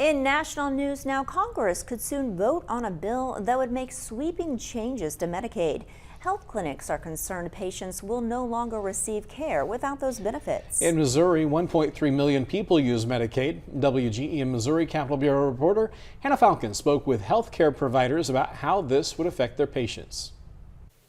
In national news now, Congress could soon vote on a bill that would make sweeping changes to Medicaid. Health clinics are concerned patients will no longer receive care without those benefits. In Missouri, 1.3 million people use Medicaid. WGEM Missouri Capitol Bureau reporter Hannah Falcon spoke with health care providers about how this would affect their patients.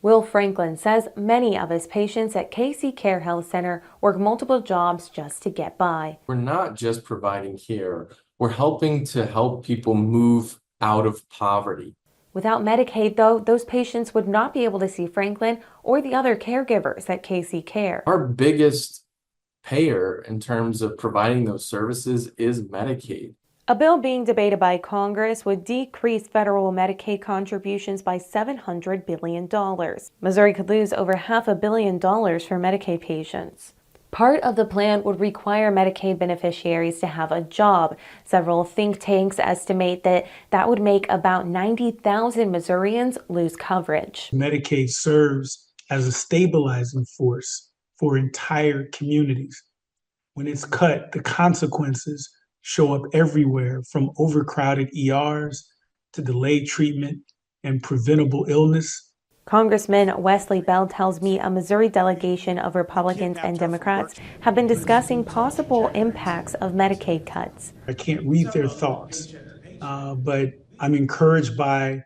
Will Franklin says many of his patients at KC Care Health Center work multiple jobs just to get by. We're not just providing care, we're helping to help people move out of poverty. Without Medicaid, though, those patients would not be able to see Franklin or the other caregivers at KC Care. Our biggest payer in terms of providing those services is Medicaid. A bill being debated by Congress would decrease federal Medicaid contributions by $700 billion. Missouri could lose over $500 million for Medicaid patients. Part of the plan would require Medicaid beneficiaries to have a job. Several think tanks estimate that would make about 90,000 Missourians lose coverage. Medicaid serves as a stabilizing force for entire communities. When it's cut, the consequences show up everywhere, from overcrowded ERs to delayed treatment and preventable illness. Congressman Wesley Bell tells me a Missouri delegation of Republicans and Democrats have been discussing possible impacts of Medicaid cuts. I can't read their thoughts, but I'm encouraged by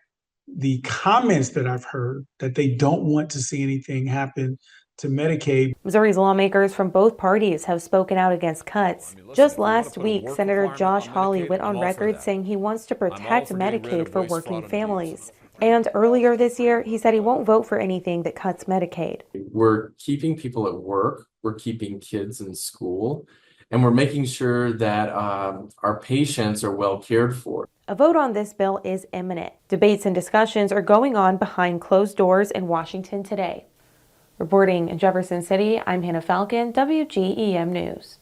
the comments that I've heard that they don't want to see anything happen to Medicaid. Missouri's lawmakers from both parties have spoken out against cuts. Just last week, Senator Josh Hawley went on record saying he wants to protect Medicaid for working families. And earlier this year, he said he won't vote for anything that cuts Medicaid. We're keeping people at work, we're keeping kids in school, and we're making sure that our patients are well cared for. A vote on this bill is imminent. Debates and discussions are going on behind closed doors in Washington today. Reporting in Jefferson City, I'm Hannah Falcon, WGEM News.